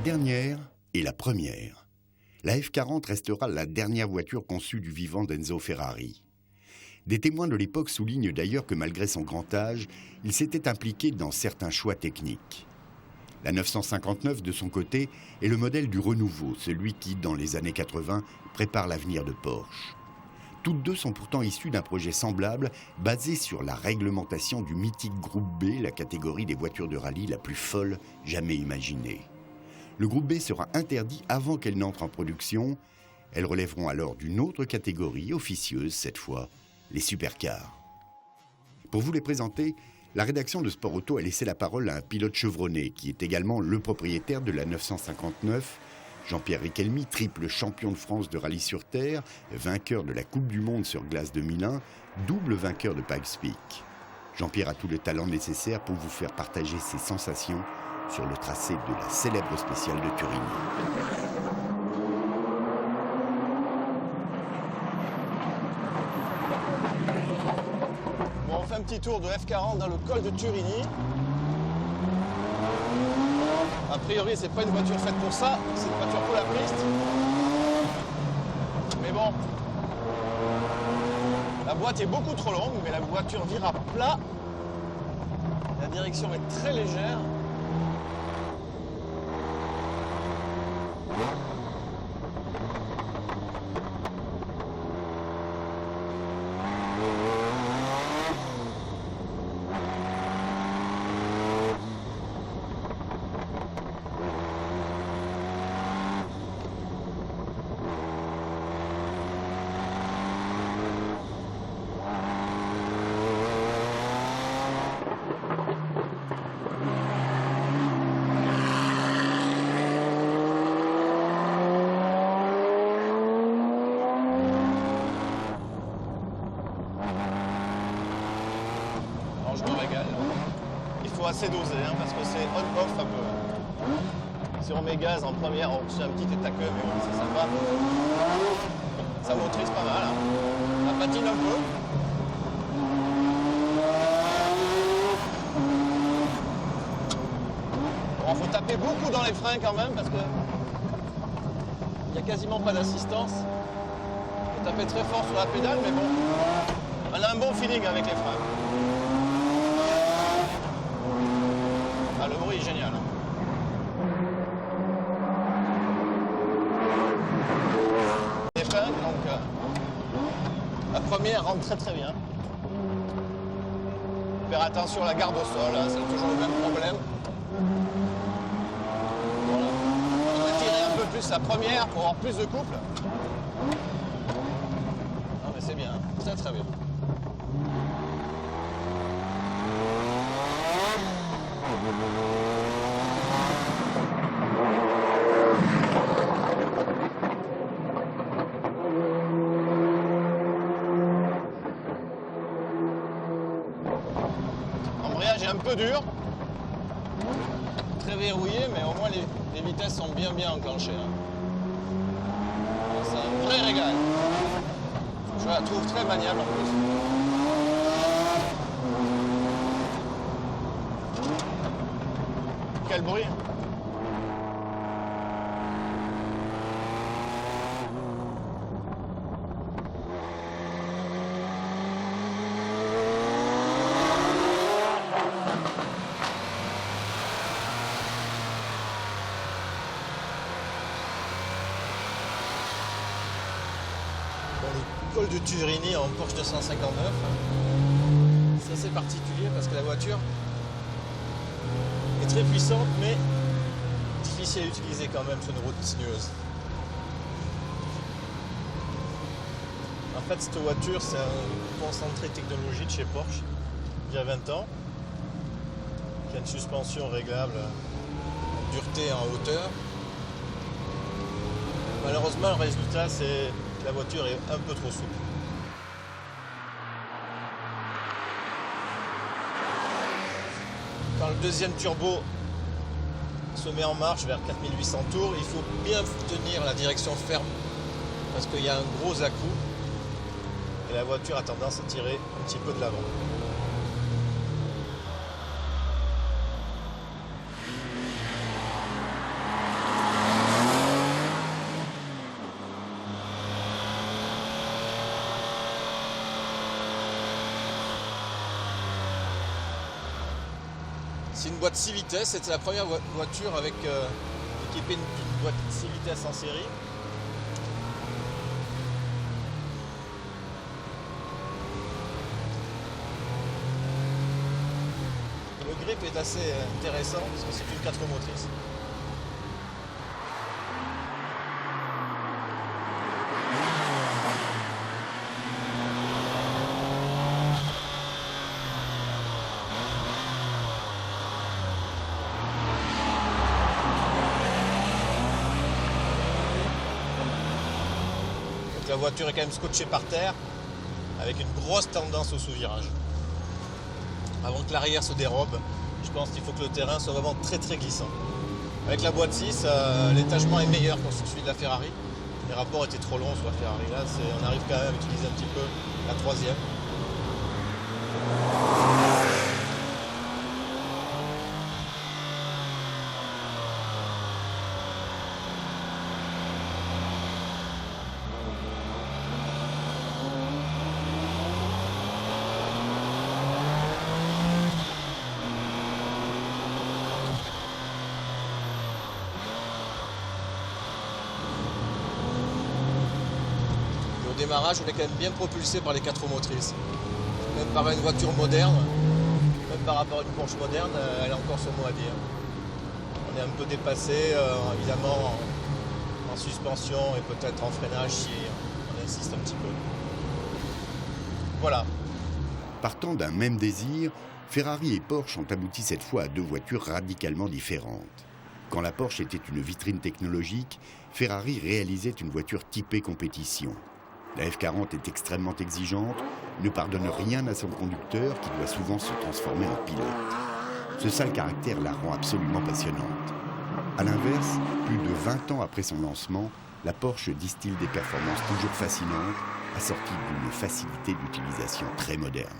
dernière et la première. La F40 restera la dernière voiture conçue du vivant d'Enzo Ferrari. Des témoins de l'époque soulignent d'ailleurs que malgré son grand âge, il s'était impliqué dans certains choix techniques. La 959, de son côté, est le modèle du renouveau, celui qui, dans les années 80, prépare l'avenir de Porsche. Toutes deux sont pourtant issues d'un projet semblable, basé sur la réglementation du mythique groupe B, la catégorie des voitures de rallye la plus folle jamais imaginée. Le groupe B sera interdit avant qu'elles n'entrent en production. Elles relèveront alors d'une autre catégorie, officieuse cette fois, les supercars. Pour vous les présenter, la rédaction de Sport Auto a laissé la parole à un pilote chevronné qui est également le propriétaire de la 959, Jean-Pierre Richelmy, triple champion de France de rallye sur terre, vainqueur de la Coupe du Monde sur glace 2001, double vainqueur de Pikes Peak. Jean-Pierre a tout le talent nécessaire pour vous faire partager ses sensations sur le tracé de la célèbre spéciale de Turini. Un petit tour de F40 dans le col de Turini. A priori, c'est pas une voiture faite pour ça, c'est une voiture pour la piste. Mais bon, la boîte est beaucoup trop longue, mais la voiture vire à plat. La direction est très légère. Je me régale. Il faut assez doser hein, parce que c'est on-off un peu. Si on met gaz en première, on fait un petit état queue, mais bon, c'est sympa. Ça motorise pas mal. Hein. Ça patine un peu. Bon, faut taper beaucoup dans les freins quand même parce que il n'y a quasiment pas d'assistance. Faut taper très fort sur la pédale, mais bon, on a un bon feeling avec les freins. Ah, le bruit est génial. Les freins, donc la première rentre très très bien. Faire attention à la garde au sol, hein, c'est toujours le même problème. Voilà. On va tirer un peu plus la première pour avoir plus de couple. Ah mais c'est bien, très très bien. L'embrayage est un peu dur, très verrouillé, mais au moins les vitesses sont bien enclenchées. Hein. C'est un vrai régal. Je la trouve très maniable en plus. Quel bruit! Le col de Turini en Porsche 259, c'est assez particulier parce que la voiture est très puissante mais difficile à utiliser quand même sur une route sinueuse. En fait cette voiture c'est un concentré technologie de chez Porsche il y a 20 ans qui a une suspension réglable en dureté et en hauteur. Malheureusement le résultat c'est que la voiture est un peu trop souple. Quand le deuxième turbo se met en marche vers 4800 tours, il faut bien tenir la direction ferme parce qu'il y a un gros à-coup et la voiture a tendance à tirer un petit peu de l'avant. C'est une boîte 6 vitesses, c'était la première voiture avec équipée d'une boîte 6 vitesses en série. Le grip est assez intéressant parce que c'est une 4 roues motrices. Donc la voiture est quand même scotchée par terre avec une grosse tendance au sous-virage. Avant que l'arrière se dérobe, je pense qu'il faut que le terrain soit vraiment très très glissant. Avec la boîte 6, l'étagement est meilleur que sur celui de la Ferrari. Les rapports étaient trop longs sur la Ferrari. Là, on arrive quand même à utiliser un petit peu la troisième. Au démarrage, on est quand même bien propulsé par les 4 roues motrices. Même par une voiture moderne, même par rapport à une Porsche moderne, elle a encore son mot à dire. On est un peu dépassé, évidemment, en suspension et peut-être en freinage si on insiste un petit peu. Voilà. Partant d'un même désir, Ferrari et Porsche ont abouti cette fois à 2 voitures radicalement différentes. Quand la Porsche était une vitrine technologique, Ferrari réalisait une voiture typée compétition. La F40 est extrêmement exigeante, ne pardonne rien à son conducteur qui doit souvent se transformer en pilote. Ce sale caractère la rend absolument passionnante. A l'inverse, plus de 20 ans après son lancement, la Porsche distille des performances toujours fascinantes, assorties d'une facilité d'utilisation très moderne.